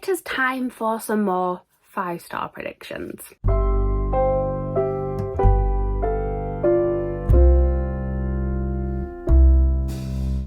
it is time for some more 5-star predictions.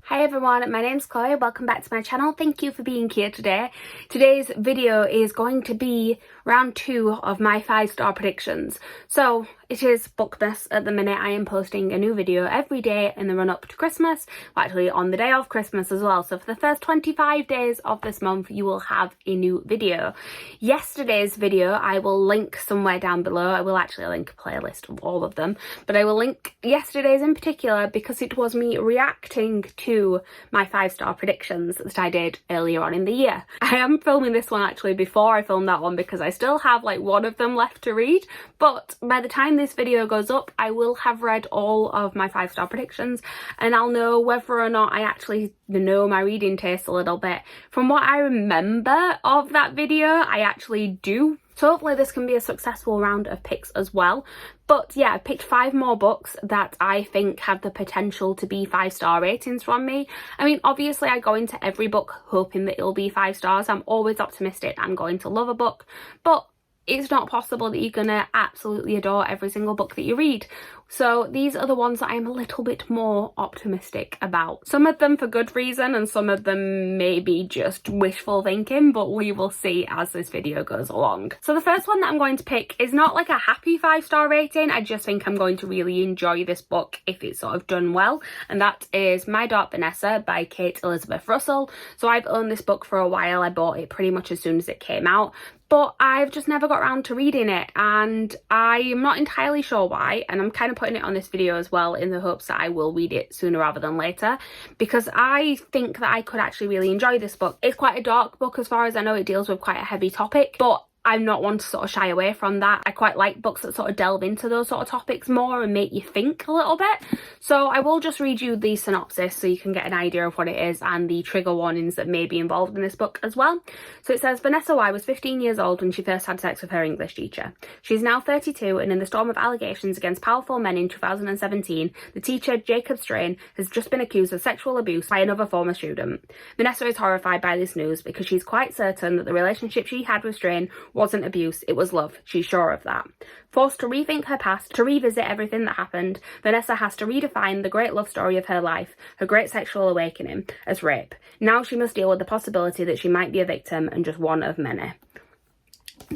Hi everyone, my name's Chloe, welcome back to my channel. Thank you for being here today. Today's video is going to be round 2 of my 5-star predictions. So it is BOOKMAS at the minute. I am posting a new video every day in the run up to Christmas, well, actually on the day of Christmas as well. So for the first 25 days of this month you will have a new video. Yesterday's video I will link somewhere down below. I will actually link a playlist of all of them, but I will link yesterday's in particular because it was me reacting to my 5-star predictions that I did earlier on in the year. I am filming this one actually before I filmed that one because I still have like one of them left to read, but by the time this video goes up I will have read all of my 5-star predictions and I'll know whether or not I actually know my reading taste a little bit. From what I remember of that video, I actually do. So hopefully this can be a successful round of picks as well. But yeah, I picked 5 more books that I think have the potential to be 5-star ratings from me. I mean, obviously I go into every book hoping that it'll be 5 stars. I'm always optimistic I'm going to love a book, but it's not possible that you're gonna absolutely adore every single book that you read. So these are the ones that I'm a little bit more optimistic about. Some of them for good reason and some of them maybe just wishful thinking, but we will see as this video goes along. So the first one that I'm going to pick is not like a happy 5-star rating. I just think I'm going to really enjoy this book if it's sort of done well, and that is My Dart Vanessa by Kate Elizabeth Russell. So I've owned this book for a while. I bought it pretty much as soon as it came out, but I've just never got around to reading it and I'm not entirely sure why, and I'm kind of putting it on this video as well in the hopes that I will read it sooner rather than later because I think that I could actually really enjoy this book. It's quite a dark book as far as I know. It deals with quite a heavy topic, but I'm not one to sort of shy away from that. I quite like books that sort of delve into those sort of topics more and make you think a little bit. So I will just read you the synopsis so you can get an idea of what it is and the trigger warnings that may be involved in this book as well. So it says, Vanessa Y was 15 years old when she first had sex with her English teacher. She's now 32 and in the storm of allegations against powerful men in 2017, the teacher, Jacob Strain, has just been accused of sexual abuse by another former student. Vanessa is horrified by this news because she's quite certain that the relationship she had with Strain wasn't abuse, it was love. She's sure of that. Forced to rethink her past, to revisit everything that happened, Vanessa has to redefine the great love story of her life, her great sexual awakening, as rape. Now she must deal with the possibility that she might be a victim and just one of many.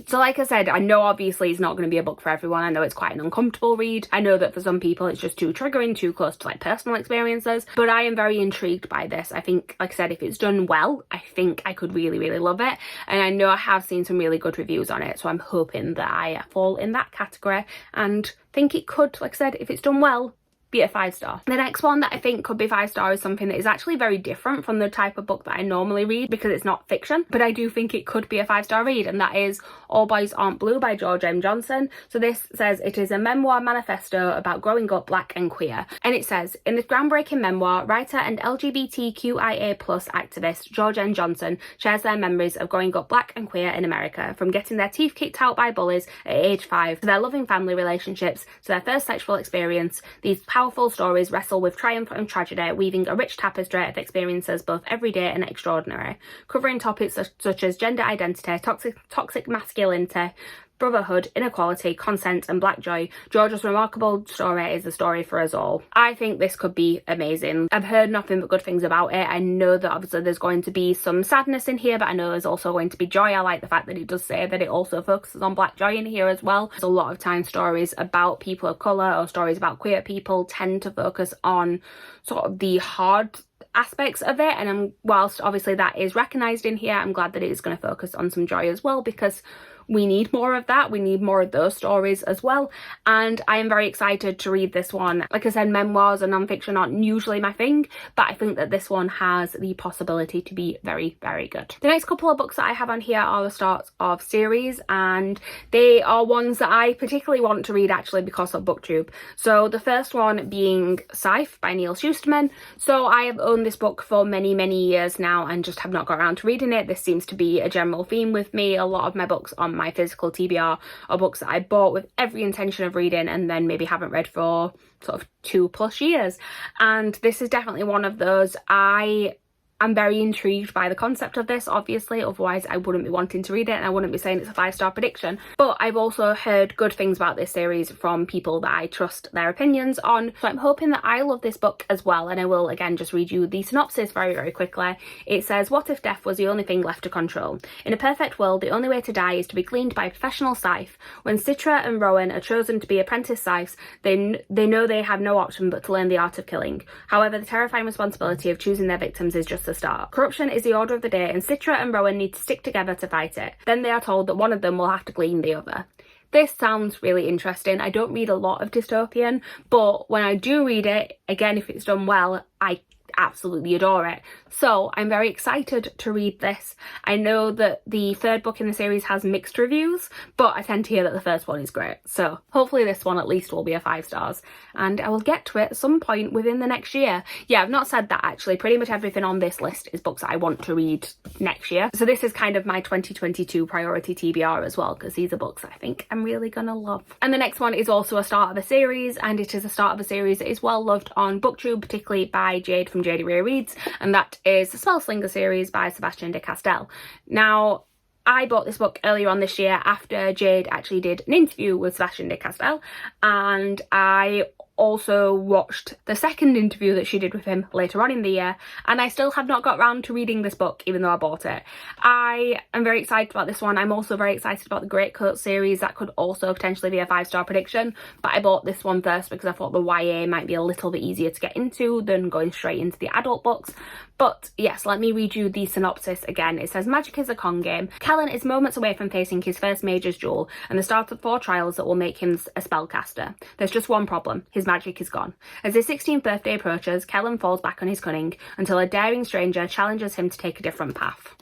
So like I said, I know obviously it's not going to be a book for everyone. I know it's quite an uncomfortable read. I know that for some people it's just too triggering, too close to like personal experiences, but I am very intrigued by this. I think, like I said, if it's done well, I think I could really, really love it. And I know I have seen some really good reviews on it, so I'm hoping that I fall in that category and think it could, like I said, if it's done well, be a 5-star. The next one that I think could be 5-star is something that is actually very different from the type of book that I normally read because it's not fiction, but I do think it could be a 5-star read, and that is All Boys Aren't Blue by George M. Johnson. So this says it is a memoir manifesto about growing up black and queer, and it says, in this groundbreaking memoir, writer and LGBTQIA+ activist George M. Johnson shares their memories of growing up black and queer in America, from getting their teeth kicked out by bullies at age 5 to their loving family relationships to their first sexual experience. These powerful stories wrestle with triumph and tragedy, weaving a rich tapestry of experiences both everyday and extraordinary, covering topics such as gender identity, toxic masculinity, brotherhood, inequality, consent and black joy. George's remarkable story is the story for us all. I think this could be amazing. I've heard nothing but good things about it. I know that obviously there's going to be some sadness in here, but I know there's also going to be joy. I like the fact that it does say that it also focuses on black joy in here as well. There's a lot of times stories about people of colour or stories about queer people tend to focus on sort of the hard aspects of it, and whilst obviously that is recognised in here, I'm glad that it is going to focus on some joy as well because we need more of that. We need more of those stories as well, and I am very excited to read this one. Like I said, memoirs and non-fiction aren't usually my thing, but I think that this one has the possibility to be very, very good. The next couple of books that I have on here are the start of series, and they are ones that I particularly want to read actually because of BookTube. So the first one being Scythe by Neil Shusterman. So I have owned this book for many, many years now and just have not got around to reading it. This seems to be a general theme with me. A lot of my books on my physical TBR are books that I bought with every intention of reading and then maybe haven't read for sort of 2+ years, and this is definitely one of those. I I'm very intrigued by the concept of this, obviously, otherwise I wouldn't be wanting to read it and I wouldn't be saying it's a 5-star prediction. But I've also heard good things about this series from people that I trust their opinions on, so I'm hoping that I love this book as well. And I will again just read you the synopsis very quickly. It says, what if death was the only thing left to control? In a perfect world, the only way to die is to be gleaned by a professional scythe. When Citra and Rowan are chosen to be apprentice scythes, they know they have no option but to learn the art of killing. However, the terrifying responsibility of choosing their victims is just the start. Corruption is the order of the day, and Citra and Rowan need to stick together to fight it. Then they are told that one of them will have to glean the other. This sounds really interesting. I don't read a lot of dystopian, but when I do read it, again, if it's done well, I absolutely adore it. So I'm very excited to read this. I know that the third book in the series has mixed reviews, but I tend to hear that the first one is great. So hopefully this one at least will be a 5 stars, and I will get to it at some point within the next year. Yeah, I've not said that actually. Pretty much everything on this list is books that I want to read next year. So this is kind of my 2022 priority TBR as well, because these are books that I think I'm really gonna love. And the next one is also a start of a series, and it is a start of a series that is well loved on BookTube, particularly by Jade from JD Ray Reads, and that is the Slinger series by Sebastian de Castell. Now, I bought this book earlier on this year after Jade actually did an interview with Sebastian de Castell, and I also watched the second interview that she did with him later on in the year, and I still have not got round to reading this book even though I bought it. I am very excited about this one. I'm also very excited about the Greatcoat series. That could also potentially be a 5-star prediction, but I bought this one first because I thought the YA might be a little bit easier to get into than going straight into the adult books. But yes, let me read you the synopsis again. It says, magic is a con game. Kellen is moments away from facing his first major's duel and the start of 4 trials that will make him a spellcaster. There's just one problem. His magic is gone. As his 16th birthday approaches, Kellen falls back on his cunning until a daring stranger challenges him to take a different path.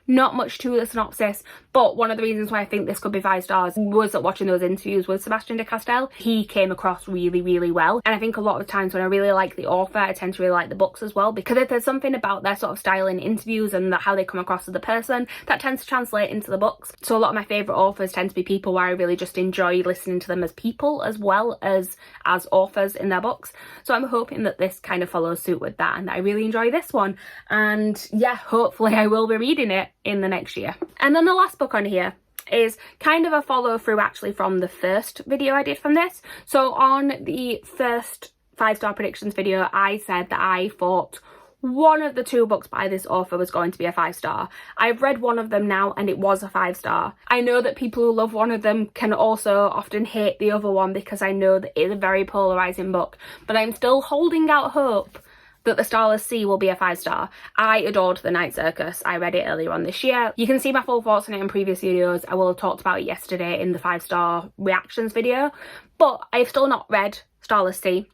Not much to the synopsis, but one of the reasons why I think this could be 5 stars was that watching those interviews with Sebastian de Castell, he came across really well. And I think a lot of times when I really like the author, I tend to really like the books as well, because if there's something about their sort of style in interviews and how they come across as a person, that tends to translate into the books. So a lot of my favourite authors tend to be people where I really just enjoy listening to them as people as well as authors in their books. So I'm hoping that this kind of follows suit with that, and that I really enjoy this one. And yeah, hopefully I will be reading it in the next year. And then the last book on here is kind of a follow through actually from the first video I did from this. So on the first 5-star predictions video, I said that I thought one of the 2 books by this author was going to be a 5-star. I've read one of them now and it was a 5-star. I know that people who love one of them can also often hate the other one because I know that it's a very polarising book, but I'm still holding out hope that the Starless Sea will be a 5-star. I adored The Night Circus. I read it earlier on this year. You can see my full thoughts on it in previous videos. I will have talked about it yesterday in the 5-star reactions video, but I've still not read Starless Sea.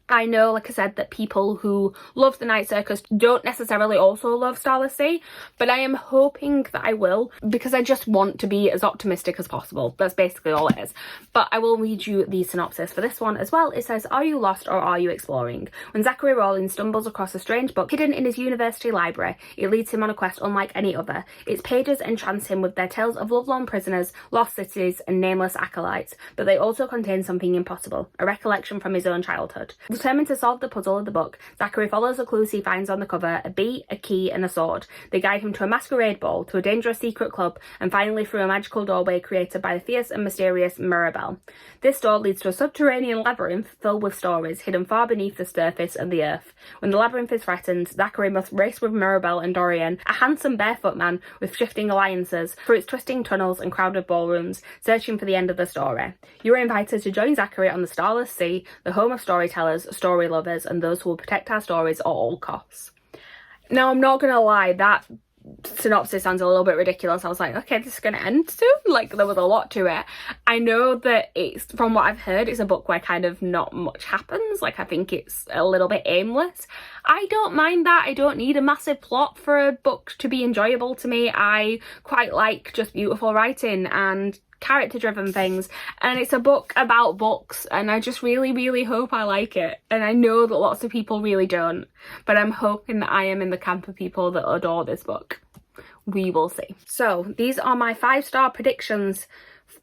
I know, like I said, that people who love The Night Circus don't necessarily also love Starless Sea, but I am hoping that I will, because I just want to be as optimistic as possible. That's basically all it is. But I will read you the synopsis for this one as well. It says, are you lost or are you exploring? When Zachary Rawlins stumbles across a strange book hidden in his university library, it leads him on a quest unlike any other. Its pages entrance him with their tales of lovelorn prisoners, lost cities, and nameless acolytes, but they also contain something impossible, a recollection from his own childhood. Determined to solve the puzzle of the book, Zachary follows the clues he finds on the cover: a bee, a key, and a sword. They guide him to a masquerade ball, to a dangerous secret club, and finally through a magical doorway created by the fierce and mysterious Mirabelle. This door leads to a subterranean labyrinth filled with stories hidden far beneath the surface of the earth. When the labyrinth is threatened, Zachary must race with Mirabelle and Dorian, a handsome barefoot man with shifting alliances, through its twisting tunnels and crowded ballrooms, searching for the end of the story. You are invited to join Zachary on the Starless Sea, the home of storytellers, story lovers, and those who will protect our stories at all costs. Now, I'm not gonna lie, that synopsis sounds a little bit ridiculous. I was like, okay, this is gonna end soon. Like, there was a lot to it. I know that it's, from what I've heard, it's a book where kind of not much happens. Like, I think it's a little bit aimless. I don't mind that. I don't need a massive plot for a book to be enjoyable to me. I quite like just beautiful writing and character-driven things, and it's a book about books, and I just really hope I like it. And I know that lots of people really don't, but I'm hoping that I am in the camp of people that adore this book. we will see. So these are my 5-star predictions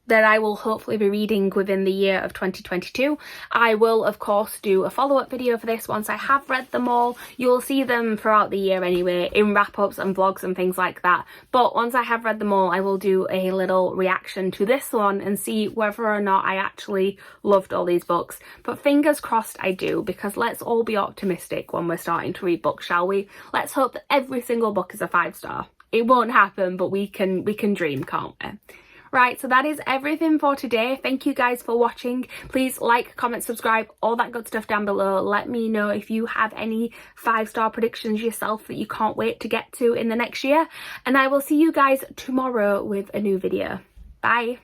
that I will hopefully be reading within the year of 2022. I will of course do a follow-up video for this once I have read them all. You'll see them throughout the year anyway, in wrap-ups and vlogs and things like that. But once I have read them all, I will do a little reaction to this one and see whether or not I actually loved all these books. But fingers crossed I do, because let's all be optimistic when we're starting to read books, shall we? Let's hope that every single book is a 5-star. It won't happen, but we can dream, can't we? Right, so that is everything for today. Thank you guys for watching. Please like, comment, subscribe, all that good stuff down below. Let me know if you have any 5-star predictions yourself that you can't wait to get to in the next year. And I will see you guys tomorrow with a new video. Bye.